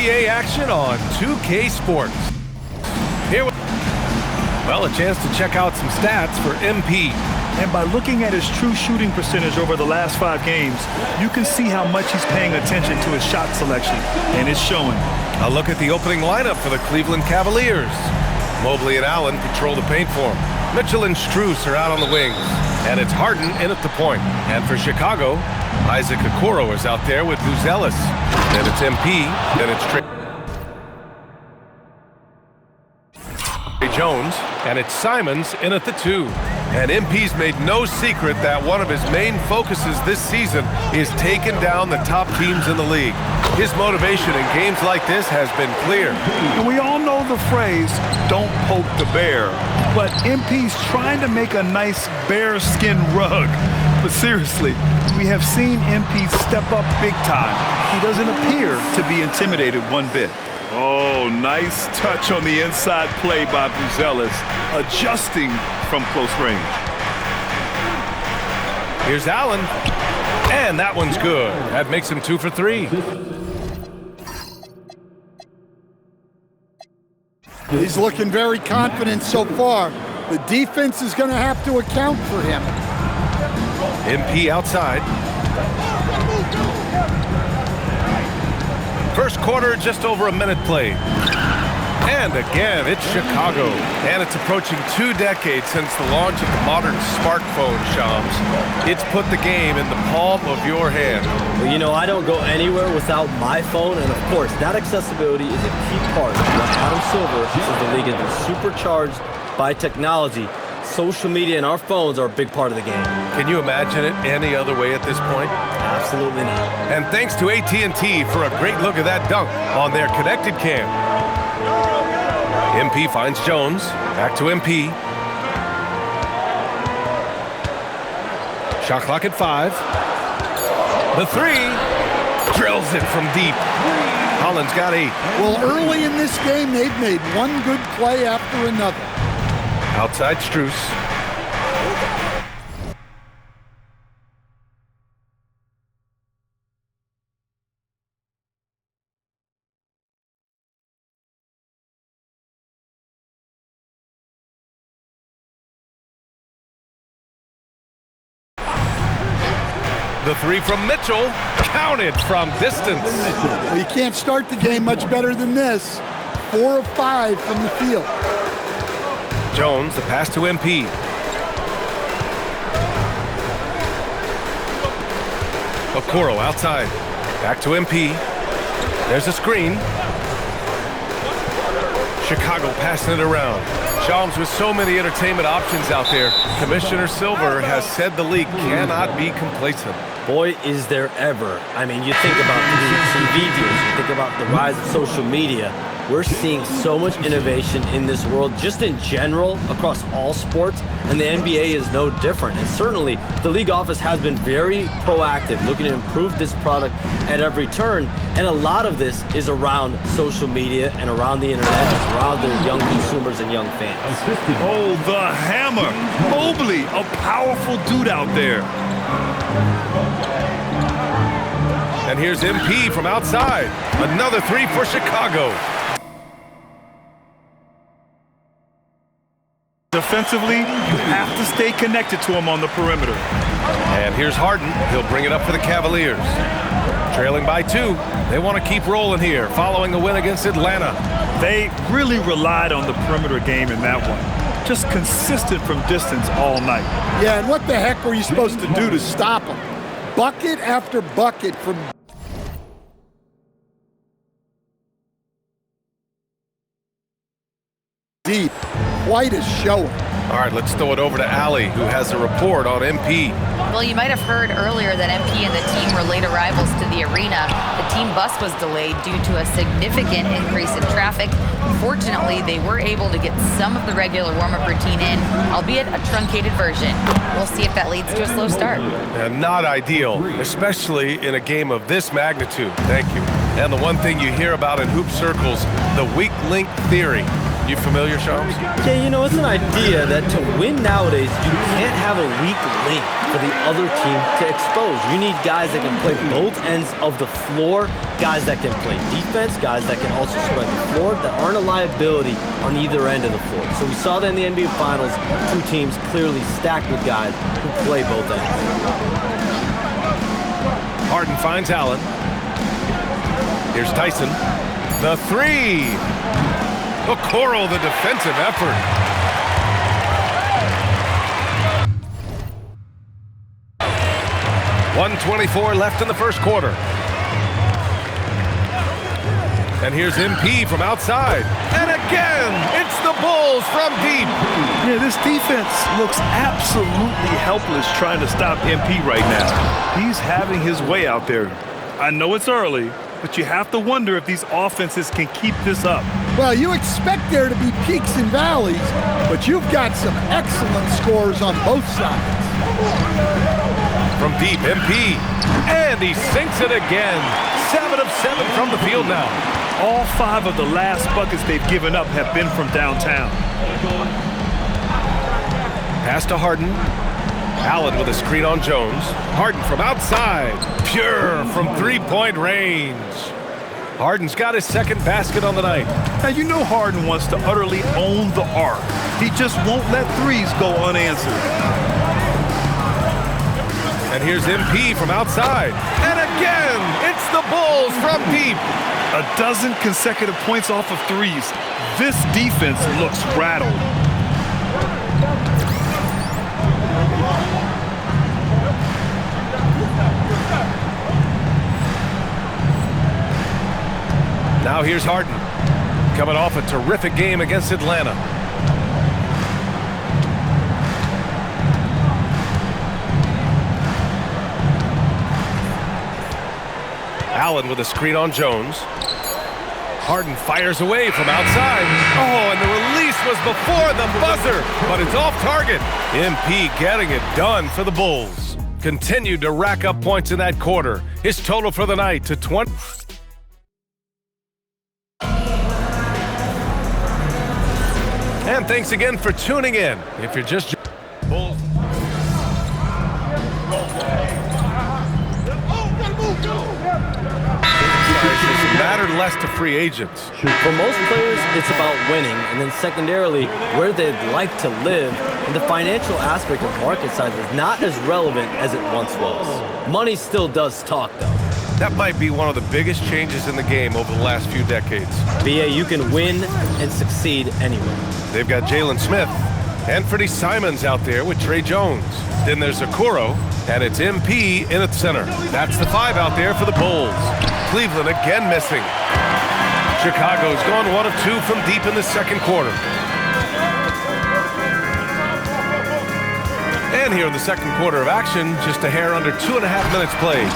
NBA action on 2K Sports. Well, a chance to check out some stats for MP. And by looking at his true shooting percentage over the last 5 games, you can see how much he's paying attention to his shot selection, and it's showing. A look at the opening lineup for the Cleveland Cavaliers. Mobley and Allen control the paint for him. Mitchell and Strus are out on the wings. And it's Harden in at the point. And for Chicago, Isaac Okoro is out there with Luz Ellis. Then it's MP, then it's Trey Jones, and it's Simons in at the 2. And MP's made no secret that one of his main focuses this season is taking down the top teams in the league. His motivation in games like this has been clear. And we all know the phrase, don't poke the bear. But MP's trying to make a nice bearskin rug. But seriously, we have seen MP step up big time. He doesn't appear to be intimidated one bit. Oh, nice touch on the inside play by Buzelis, adjusting from close range. Here's Allen, and that one's good. That makes him 2 for 3. He's looking very confident so far. The defense is going to have to account for him. MP outside. First quarter, just over a minute played. And again, it's Chicago. And it's approaching 2 decades since the launch of the modern smartphone, Shams. It's put the game in the palm of your hand. Well, you know, I don't go anywhere without my phone, and of course, that accessibility is a key part of what Adam Silver says the league has been supercharged by technology. Social media and our phones are a big part of the game. Can you imagine it any other way at this point? Absolutely not. And thanks to AT&T for a great look at that dunk on their connected cam. MP finds Jones. Back to MP. Shot clock at 5. The 3. Drills it from deep. Collins got 8. Well, early in this game, they've made one good play after another. Outside Strus. The 3 from Mitchell, counted from distance. Well, you can't start the game much better than this. 4 of 5 from the field. Jones, the pass to MP. Okoro outside. Back to MP. There's a screen. Chicago passing it around. Shams, with so many entertainment options out there, Commissioner Silver has said the league cannot be complacent. Boy, is there ever. I mean, you think about the TV deals, you think about the rise of social media. We're seeing so much innovation in this world, just in general, across all sports, and the NBA is no different. And certainly, the league office has been very proactive, looking to improve this product at every turn. And a lot of this is around social media and around the internet, around their young consumers and young fans. Oh, the hammer. Mobley, a powerful dude out there. And here's MP from outside. Another 3 for Chicago. Defensively, you have to stay connected to him on the perimeter. And here's Harden. He'll bring it up for the Cavaliers. Trailing by 2. They want to keep rolling here, following a win against Atlanta. They really relied on the perimeter game in that one. Just consistent from distance all night. Yeah, and what the heck were you supposed to do to stop him? Bucket after bucket from deep. Quite a showing. All right, let's throw it over to Allie, who has a report on MP. Well, you might have heard earlier that MP and the team were late arrivals to the arena. The team bus was delayed due to a significant increase in traffic. Fortunately, they were able to get some of the regular warm-up routine in, albeit a truncated version. We'll see if that leads to a slow start. Not ideal, especially in a game of this magnitude. Thank you. And the one thing you hear about in hoop circles, the weak link theory. You familiar, Shams? Yeah, you know, it's an idea that to win nowadays, you can't have a weak link for the other team to expose. You need guys that can play both ends of the floor, guys that can play defense, guys that can also spread the floor, that aren't a liability on either end of the floor. So we saw that in the NBA Finals, two teams clearly stacked with guys who play both ends. Harden finds Allen. Here's Tyson. The three. Okoro, the defensive effort. .124 left in the first quarter. And here's MP from outside. And again, it's the Bulls from deep. Yeah, this defense looks absolutely helpless trying to stop MP right now. He's having his way out there. I know it's early, but you have to wonder if these offenses can keep this up. Well, you expect there to be peaks and valleys, but you've got some excellent scores on both sides. From deep, MP. And he sinks it again. 7 of 7 from the field now. All 5 of the last buckets they've given up have been from downtown. Pass to Harden. Allen with a screen on Jones. Harden from outside. Pure from three-point range. Harden's got his second basket on the night. Now, you know Harden wants to utterly own the arc. He just won't let threes go unanswered. And here's MP from outside. And again, it's the Bulls from deep. A dozen consecutive points off of threes. This defense looks rattled. Now here's Harden, coming off a terrific game against Atlanta. Allen with a screen on Jones. Harden fires away from outside. Oh, and the release was before the buzzer, but it's off target. MP getting it done for the Bulls. Continued to rack up points in that quarter. His total for the night to 20. And thanks again for tuning in. If you're just Bulls. Matter less to free agents. For most players, it's about winning, and then secondarily, where they'd like to live. And the financial aspect of market size is not as relevant as it once was. Money still does talk, though. That might be one of the biggest changes in the game over the last few decades. BA, you can win and succeed anywhere. They've got Jalen Smith, Anthony Simons out there with Trey Jones. Then there's Okoro, and it's MP in at center. That's the 5 out there for the Bulls. Cleveland again missing. Chicago's gone 1 of 2 from deep in the second quarter. And here in the second quarter of action, just a hair under 2.5 minutes played.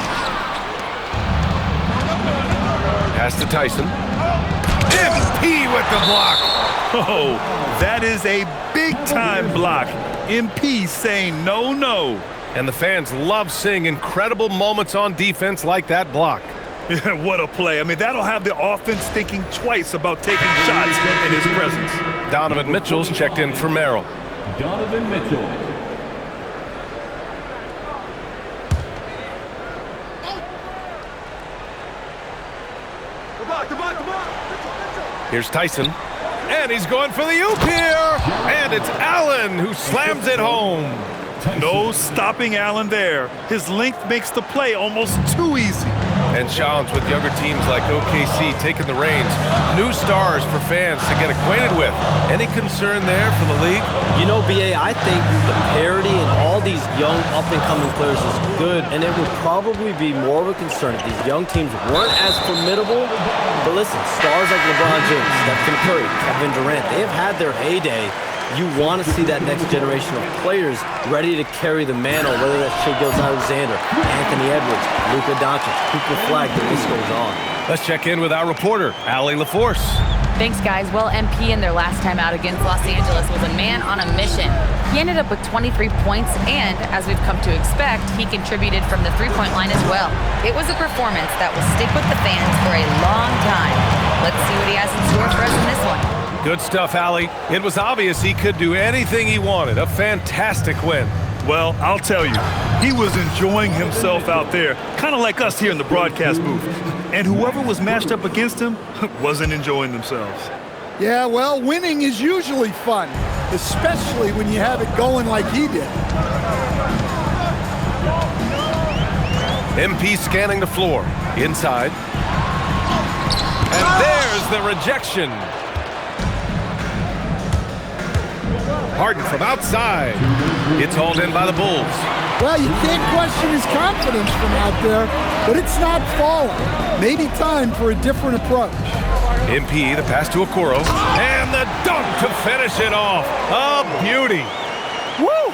Pass to Tyson. MP with the block. Oh, that is a big-time block. MP saying no, no. And the fans love seeing incredible moments on defense like that block. What a play. I mean, that'll have the offense thinking twice about taking shots in his presence. Donovan Mitchell's checked in for Merrill. Donovan Mitchell. Here's Tyson. And he's going for the oop here. And it's Allen who slams it home. No stopping Allen there. His length makes the play almost too easy. And Shams, with younger teams like OKC taking the reins, new stars for fans to get acquainted with. Any concern there for the league? You know, BA, I think the parity in all these young up-and-coming players is good, and it would probably be more of a concern if these young teams weren't as formidable. But listen, stars like LeBron James, Stephen Curry, Kevin Durant, they have had their heyday. You want to see that next generation of players ready to carry the mantle, whether that's Shai Gilgeous-Alexander, Anthony Edwards, Luka Doncic, Cooper Flag, the list goes on. Let's check in with our reporter, Allie LaForce. Thanks, guys. Well, MP in their last time out against Los Angeles was a man on a mission. He ended up with 23 points, and as we've come to expect, he contributed from the three-point line as well. It was a performance that will stick with the fans for a long time. Let's see what he has in store for us in this one. Good stuff, Allie. It was obvious he could do anything he wanted. A fantastic win. Well, I'll tell you, he was enjoying himself out there, kind of like us here in the broadcast booth. And whoever was matched up against him wasn't enjoying themselves. Yeah, well, winning is usually fun, especially when you have it going like he did. MP scanning the floor. Inside. And there's the rejection. Harden from outside. It's hauled in by the Bulls. Well, you can't question his confidence from out there, but it's not falling. Maybe time for a different approach. MP, the pass to Okoro. And the dunk to finish it off. A beauty. Woo!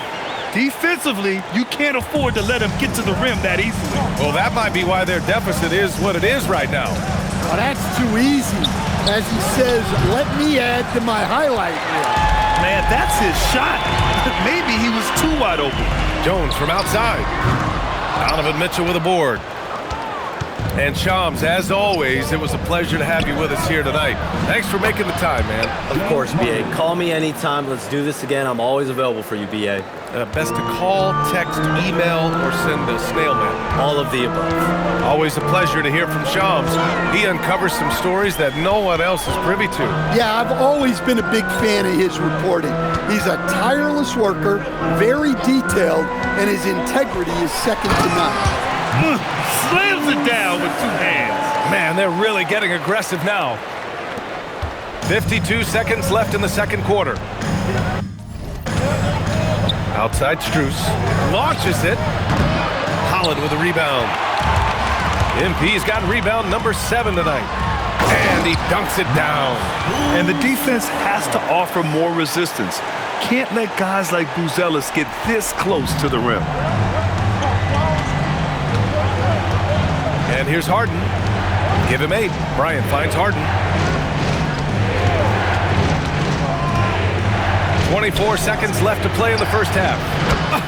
Defensively, you can't afford to let him get to the rim that easily. Well, that might be why their deficit is what it is right now. Well, that's too easy. As he says, let me add to my highlight reel. Man, that's his shot. Maybe he was too wide open. Jones from outside. Donovan Mitchell with a board. And Shams, as always, it was a pleasure to have you with us here tonight. Thanks for making the time, man. Of course, B.A. Call me anytime. Let's do this again. I'm always available for you, B.A. Best to call, text, email, or send a snail mail. All of the above. Always a pleasure to hear from Shams. He uncovers some stories that no one else is privy to. Yeah, I've always been a big fan of his reporting. He's a tireless worker, very detailed, and his integrity is second to none. Slams it down with two hands. Man, they're really getting aggressive now. 52 seconds left in the second quarter. Outside Strus. Launches it. Holland with a rebound. MP's got rebound number 7 tonight. And he dunks it down. And the defense has to offer more resistance. Can't let guys like Buzelis get this close to the rim. And here's Harden. Give him 8. Bryant finds Harden. 24 seconds left to play in the first half.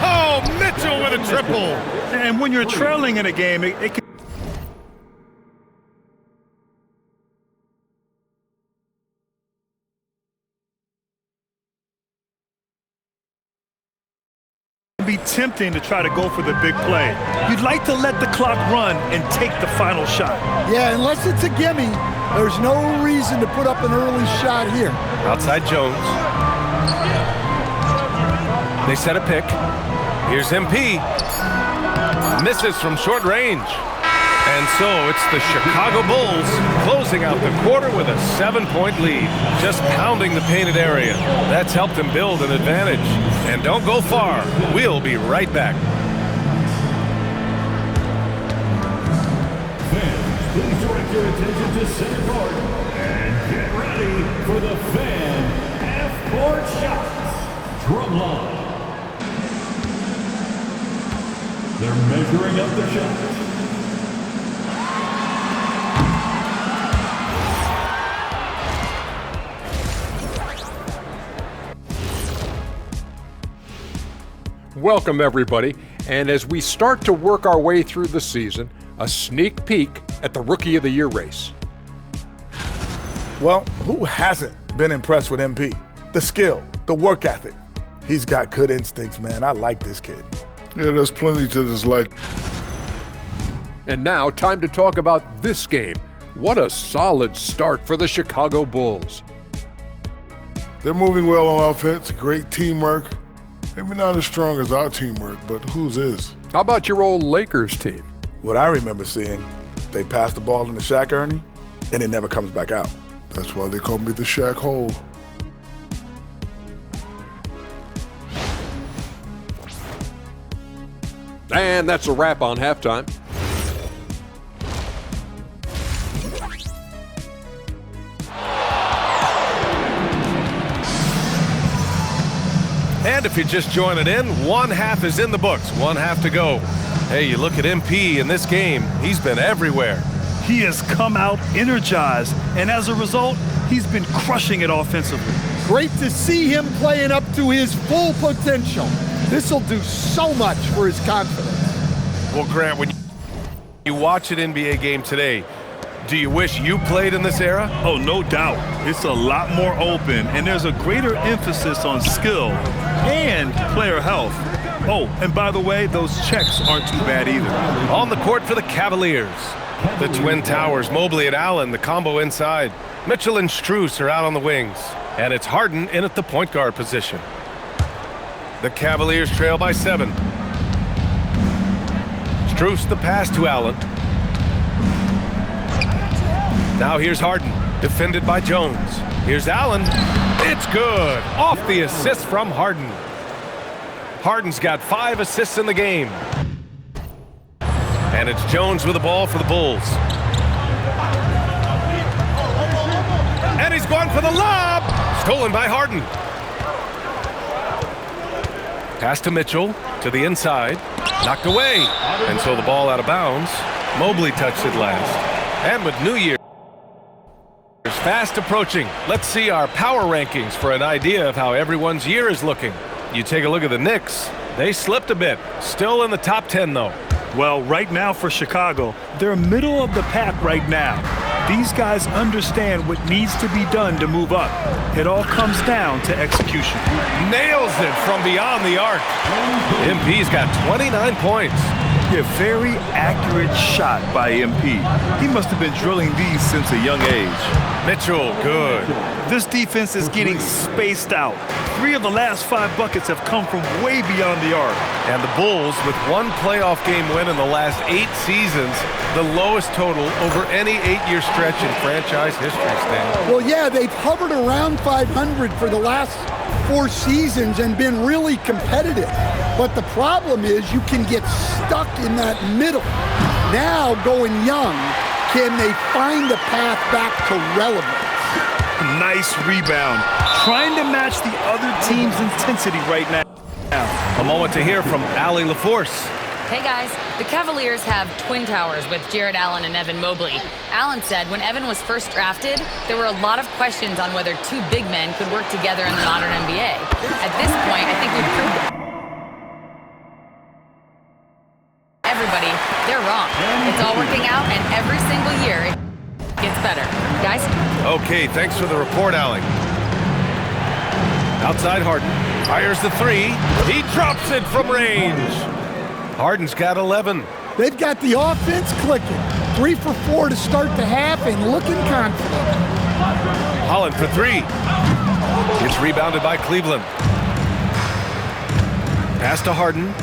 Oh, Mitchell with a triple. And when you're trailing in a game, it can be tempting to try to go for the big play. You'd like to let the clock run and take the final shot. Yeah, unless it's a gimme, there's no reason to put up an early shot here. Outside Jones. They set a pick. Here's MP. Misses from short range. And so it's the Chicago Bulls closing out the quarter with a 7-point lead. Just pounding the painted area. That's helped them build an advantage. And don't go far. We'll be right back. Fans, please direct your attention to center court and get ready for the fan half-court shots. Drumline. They're measuring up the shots. Welcome, everybody. And as we start to work our way through the season, a sneak peek at the Rookie of the Year race. Well, who hasn't been impressed with MP? The skill, the work ethic. He's got good instincts, man. I like this kid. Yeah, there's plenty to dislike. And now, time to talk about this game. What a solid start for the Chicago Bulls. They're moving well on offense, great teamwork. Maybe not as strong as our teamwork, but whose is? How about your old Lakers team? What I remember seeing, they pass the ball into Shaq Ernie, and it never comes back out. That's why they call me the Shaq Hole. And that's a wrap on halftime. And if you're just joining in, one half is in the books, one half to go. Hey, you look at MP in this game, he's been everywhere. He has come out energized, and as a result, he's been crushing it offensively. Great to see him playing up to his full potential. This will do so much for his confidence. Well, Grant, when you watch an NBA game today, Do you wish you played in this era? Oh, no doubt. It's a lot more open, and there's a greater emphasis on skill and player health. Oh, and by the way, those checks aren't too bad either. On the court for the Cavaliers. The Twin Towers, Mobley and Allen, the combo inside. Mitchell and Strus are out on the wings. And it's Harden in at the point guard position. The Cavaliers trail by 7. Strus the pass to Allen. Now here's Harden, defended by Jones. Here's Allen. It's good. Off the assist from Harden. Harden's got 5 assists in the game. And it's Jones with the ball for the Bulls. And he's going for the lob. Stolen by Harden. Pass to Mitchell, to the inside. Knocked away. And so the ball out of bounds. Mobley touched it last. And with New Year's fast approaching, let's see our power rankings for an idea of how everyone's year is looking. You take a look at the Knicks. They slipped a bit. Still in the top 10, though. Well, right now for Chicago, they're middle of the pack right now. These guys understand what needs to be done to move up. It all comes down to execution. Nails it from beyond the arc. MP's got 29 points. Yeah, very accurate shot by MP. He must have been drilling these since a young age. Mitchell, good. This defense is getting spaced out. 3 of the last 5 buckets have come from way beyond the arc. And the Bulls, with 1 playoff game win in the last 8 seasons, the lowest total over any 8-year stretch in franchise history, Stan. Well, yeah, they've hovered around 500 for the last 4 seasons and been really competitive. But the problem is you can get stuck in that middle. Now, going young, can they find the path back to relevance? Nice rebound. Trying to match the other team's intensity right now. A moment to hear from Allie LaForce. Hey guys, the Cavaliers have Twin Towers with Jared Allen and Evan Mobley. Allen said when Evan was first drafted, there were a lot of questions on whether 2 big men could work together in the modern NBA. At this point, I think we've proved everybody they're wrong. It's all working out, and every single year it gets better. Guys? Okay, thanks for the report, Allie. Outside Harden. Fires the 3. He drops it from range. Harden's got 11. They've got the offense clicking. 3 for 4 to start the half and looking confident. Holland for 3. It's rebounded by Cleveland. Pass to Harden.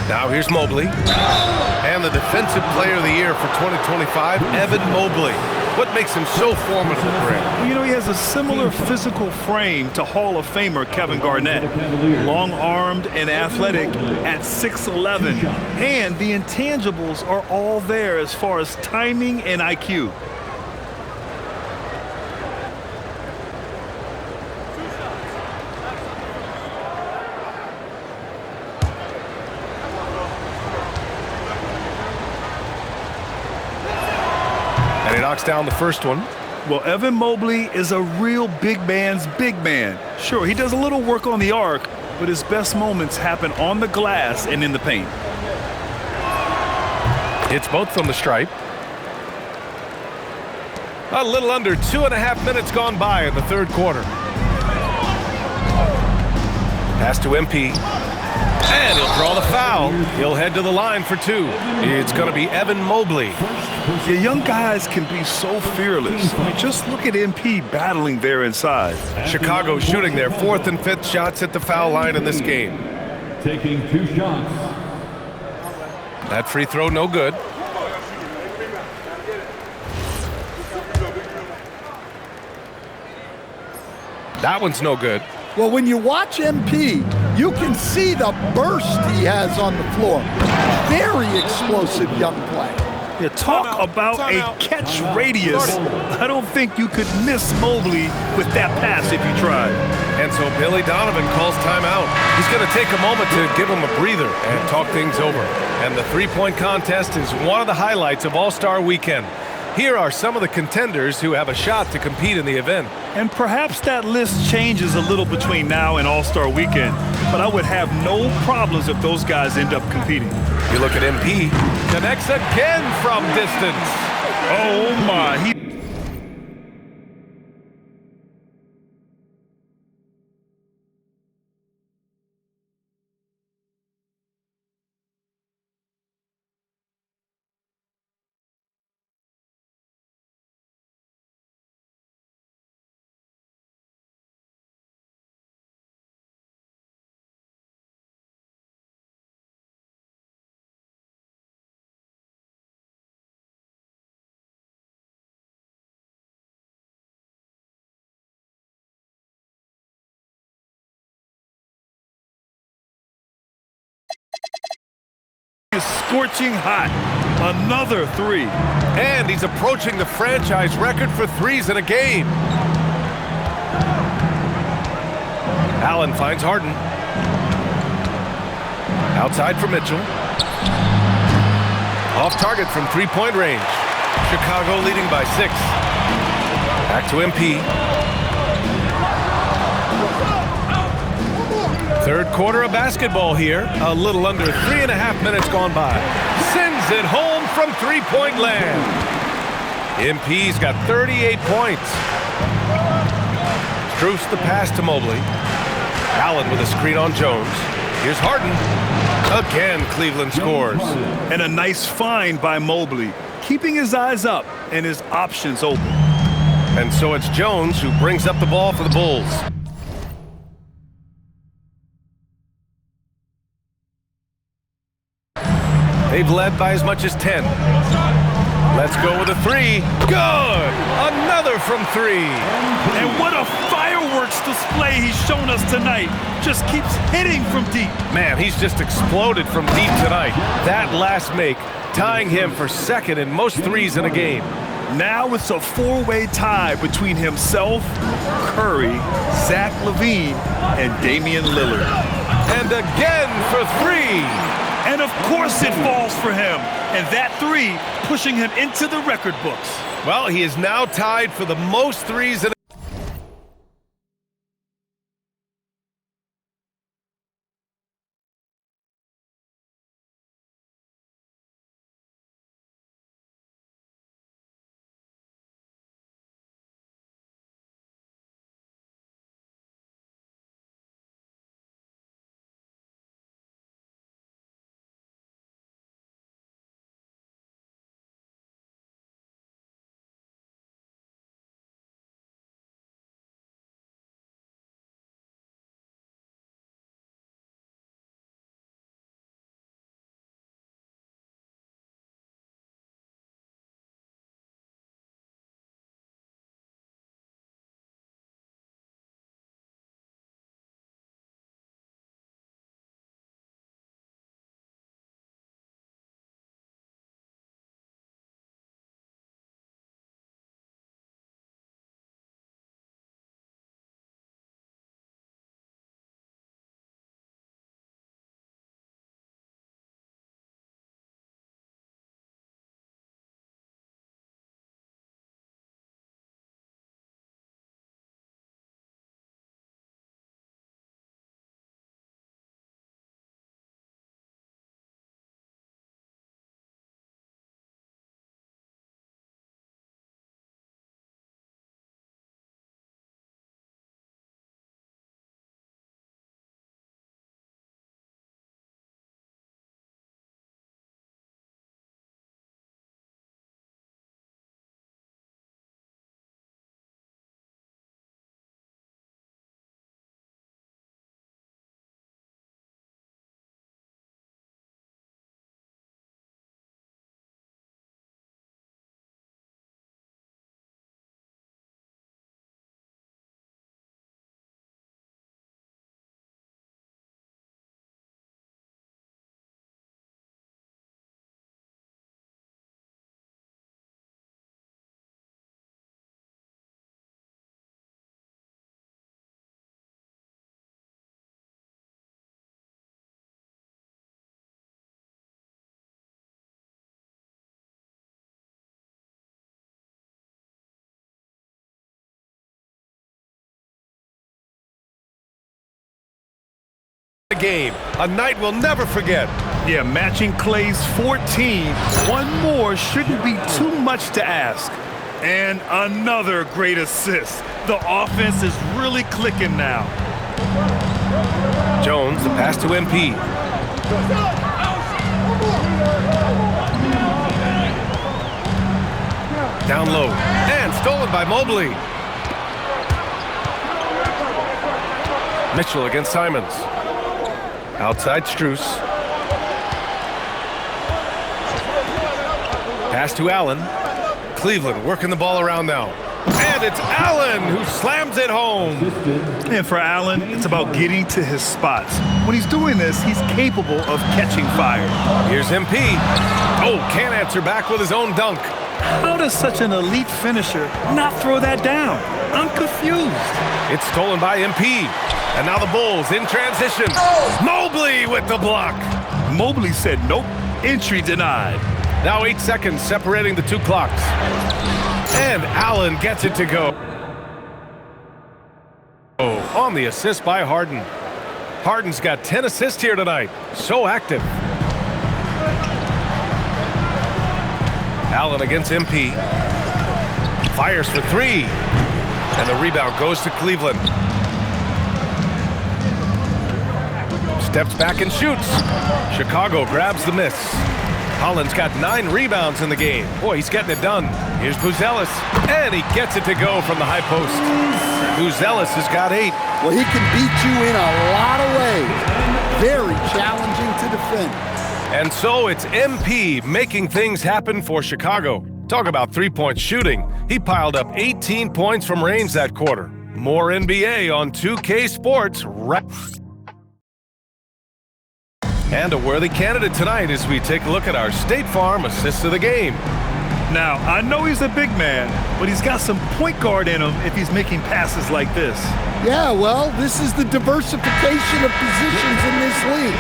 Now here's Mobley. And the Defensive Player of the Year for 2025, Evan Mobley. What makes him so formidable, Greg? Well, you know, he has a similar physical frame to Hall of Famer Kevin Garnett. Long-armed and athletic at 6'11". And the intangibles are all there as far as timing and IQ. And he knocks down the first one. Well, Evan Mobley is a real big man's big man. Sure, he does a little work on the arc, but his best moments happen on the glass and in the paint. Hits both from the stripe. A little under 2.5 minutes gone by in the third quarter. Pass to MP. And he'll draw the foul. He'll head to the line for 2. It's going to be Evan Mobley. The young guys can be so fearless. I mean, just look at MP battling there inside. Chicago shooting their 4th and 5th shots at the foul line in this game. Taking 2 shots. That free throw no good. That one's no good. Well, when you watch MP, you can see the burst he has on the floor. Very explosive young player. Yeah, talk about a catch radius. I don't think you could miss Mobley with that pass if you tried. And so Billy Donovan calls timeout. He's going to take a moment to give him a breather and talk things over. And the three-point contest is one of the highlights of All-Star Weekend. Here are some of the contenders who have a shot to compete in the event. And perhaps that list changes a little between now and All-Star Weekend. but I would have no problems if those guys end up competing. You look at MP, connects again from distance. Oh, my. Is scorching hot. Another three. And he's approaching the franchise record for threes in a game. Allen finds Harden. Outside for Mitchell. Off target from three-point range. Chicago leading by 6. Back to MP. Third quarter of basketball here. A little under 3.5 minutes gone by. Sends it home from three-point land. MP's got 38 points. Strus the pass to Mobley. Allen with a screen on Jones. Here's Harden. Again, Cleveland scores. And a nice find by Mobley, keeping his eyes up and his options open. And so it's Jones who brings up the ball for the Bulls. They've led by as much as 10. Let's go with a three. Good! Another from 3. And what a fireworks display he's shown us tonight. Just keeps hitting from deep. Man, he's just exploded from deep tonight. That last make, tying him for second in most threes in a game. Now it's a four-way tie between himself, Curry, Zach LaVine, and Damian Lillard. And again for 3. And of course it falls for him. And that three pushing him into the record books. Well, he is now tied for the most threes in game. A night we'll never forget. Yeah, matching Clay's 14. One more shouldn't be too much to ask. And another great assist. The offense is really clicking now. Jones, the pass to MP. Down low, and stolen by Mobley. Mitchell against Simons. Outside Strus. Pass to Allen. Cleveland working the ball around now. And it's Allen who slams it home. And for Allen, it's about getting to his spots. When he's doing this, he's capable of catching fire. Here's MP. Oh, can't answer back with his own dunk. How does such an elite finisher not throw that down? I'm confused. It's stolen by MP. And now the Bulls in transition. Mobley with the block. Mobley said nope, entry denied. Now 8 seconds separating the two clocks. And Allen gets it to go. Oh, on the assist by Harden. Harden's got 10 assists here tonight. So active. Allen against MP. Fires for three. And the rebound goes to Cleveland. Steps back and shoots. Chicago grabs the miss. Holland's got 9 rebounds in the game. Boy, he's getting it done. Here's Buzelis, and he gets it to go from the high post. Buzelis has got 8. Well, he can beat you in a lot of ways. Very challenging to defend. And so it's MP making things happen for Chicago. Talk about three-point shooting. He piled up 18 points from range that quarter. More NBA on 2K Sports right. And a worthy candidate tonight as we take a look at our State Farm assist of the game. Now, I know he's a big man, but he's got some point guard in him if he's making passes like this. Yeah, well, this is the diversification of positions in this league.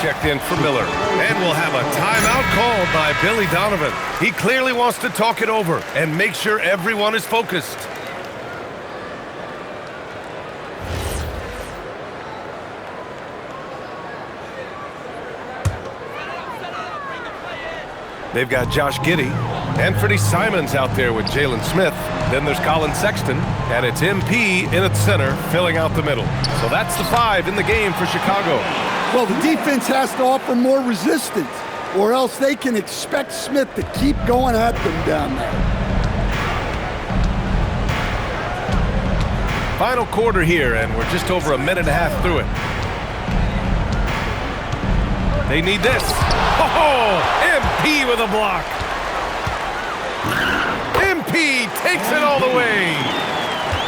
Checked in for Miller, and we'll have a timeout called by Billy Donovan. He clearly wants to talk it over and make sure everyone is focused. They've got Josh Giddey, Anthony Simons out there with Jalen Smith. Then there's Colin Sexton, and it's MP in its center, filling out the middle. So that's the 5 in the game for Chicago. Well, the defense has to offer more resistance, or else they can expect Smith to keep going at them down there. Final quarter here, and we're just over a minute and a half through it. They need this. Oh, MP with a block. MP takes it all the way.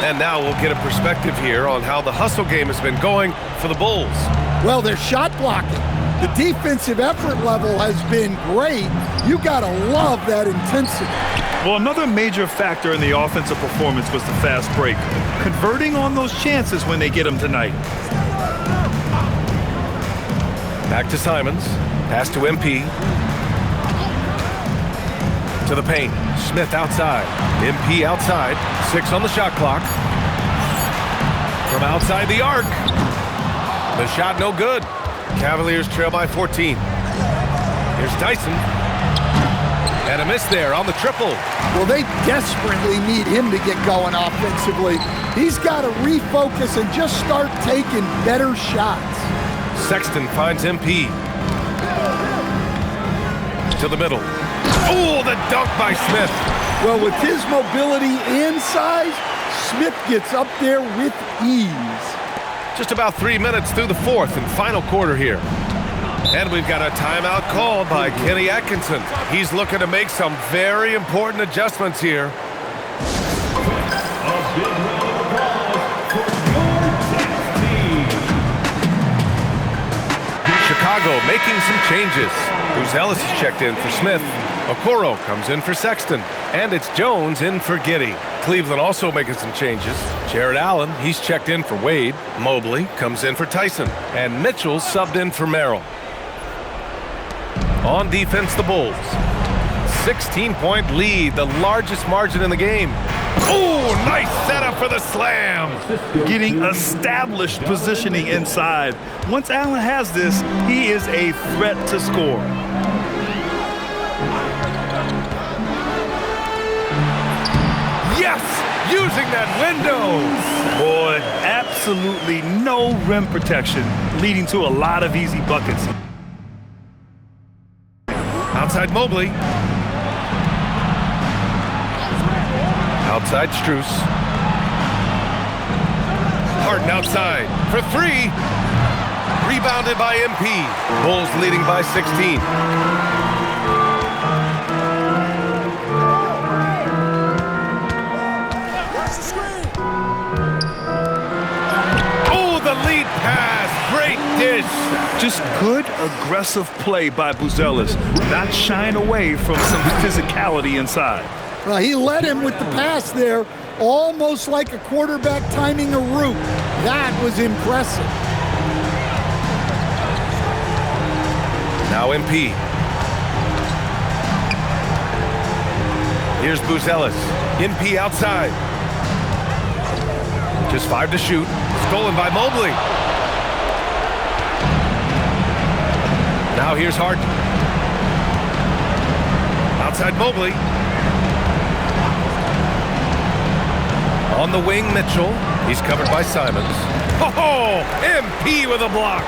And now we'll get a perspective here on how the hustle game has been going for the Bulls. Well, they're shot blocking. The defensive effort level has been great. You got to love that intensity. Well, another major factor in the offensive performance was the fast break. Converting on those chances when they get them tonight. Back to Simons. Pass to MP. To the paint. Smith outside. MP outside. 6 on the shot clock. From outside the arc. The shot no good. Cavaliers trail by 14. Here's Tyson. And a miss there on the triple. Well, they desperately need him to get going offensively. He's got to refocus and just start taking better shots. Sexton finds MP. To the middle. Oh, the dunk by Smith. Well, with his mobility and size, Smith gets up there with ease. Just about 3 minutes through the fourth and final quarter here. And we've got a timeout called by Kenny Atkinson. He's looking to make some very important adjustments here. A big round of applause for your Texas team. Chicago making some changes. Buzelis is checked in for Smith. Okoro comes in for Sexton. And it's Jones in for Giddey. Cleveland also making some changes. Jared Allen, he's checked in for Wade. Mobley comes in for Tyson. And Mitchell subbed in for Merrill. On defense, the Bulls. 16-point lead, the largest margin in the game. Oh, nice setup for the slam. Getting established positioning inside. Once Allen has this, he is a threat to score. Yes, using that window. Boy, absolutely no rim protection, leading to a lot of easy buckets. Outside Mobley. Outside Strus. Harden outside for three. Rebounded by MP. Bulls leading by 16. Oh, the lead pass. Great dish. Just good, aggressive play by Buzelis, not shying away from some physicality inside. Well, he led him with the pass there, almost like a quarterback timing a route. That was impressive. Now MP. Here's Buzelis. MP outside. Just 5 to shoot. Stolen by Mobley. Now here's Harden. Outside Mobley. On the wing, Mitchell. He's covered by Simons. Oh, MP with a block.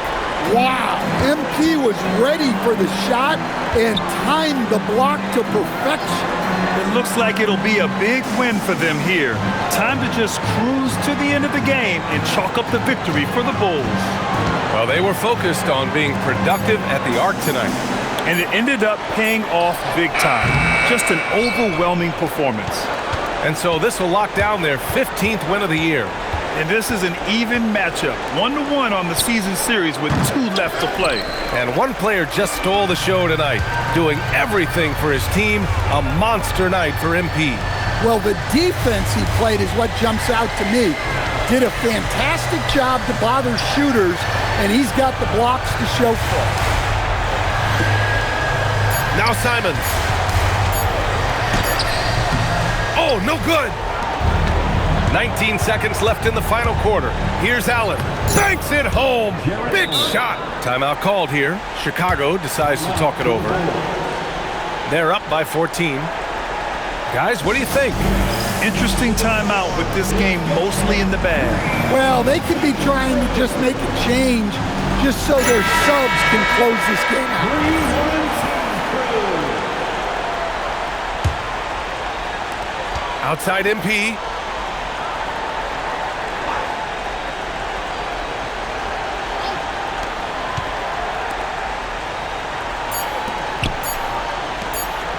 Wow, MP was ready for the shot and timed the block to perfection. It looks like it'll be a big win for them here. Time to just cruise to the end of the game and chalk up the victory for the Bulls. Well, they were focused on being productive at the arc tonight. And it ended up paying off big time. Just an overwhelming performance. And so this will lock down their 15th win of the year. And this is an even matchup, 1-1 on the season series with 2 left to play. And one player just stole the show tonight, doing everything for his team. A monster night for MP. Well, the defense he played is what jumps out to me. Did a fantastic job to bother shooters, and he's got the blocks to show for it. Now Simons. Oh, no good. 19 seconds left in the final quarter. Here's Allen. Banks it home. Big shot. Timeout called here. Chicago decides to talk it over. They're up by 14. Guys, what do you think? Interesting timeout with this game mostly in the bag. Well, they could be trying to just make a change just so their subs can close this game out. Outside MP.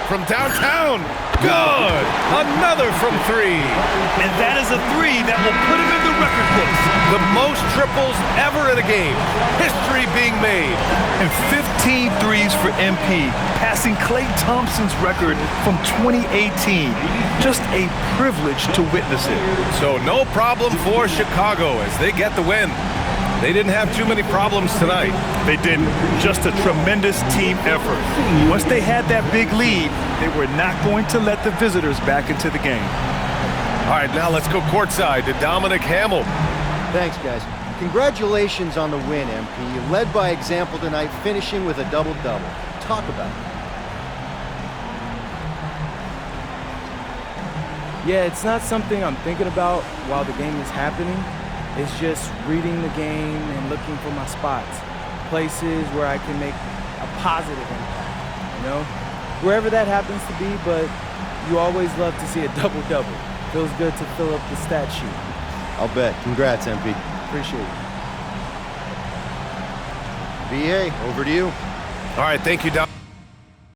From downtown. Good. Another from 3. And that is a 3 that will put him in the record books. The most triples ever in a game. History being made. And 15 threes for MP, passing Klay Thompson's record from 2018. Just a privilege to witness it. So no problem for Chicago as they get the win. They didn't have too many problems tonight. They didn't. Just a tremendous team effort. Once they had that big lead, they were not going to let the visitors back into the game. All right, now let's go courtside to Dominic Hamill. Thanks, guys. Congratulations on the win, MP. You led by example tonight, finishing with a double-double. Talk about it. Yeah, it's not something I'm thinking about while the game is happening. It's just reading the game and looking for my spots, places where I can make a positive impact, you know? Wherever that happens to be, but you always love to see a double-double. Feels good to fill up the stat sheet. I'll bet. Congrats, MP. Appreciate it. BA, over to you. All right, thank you, Dom.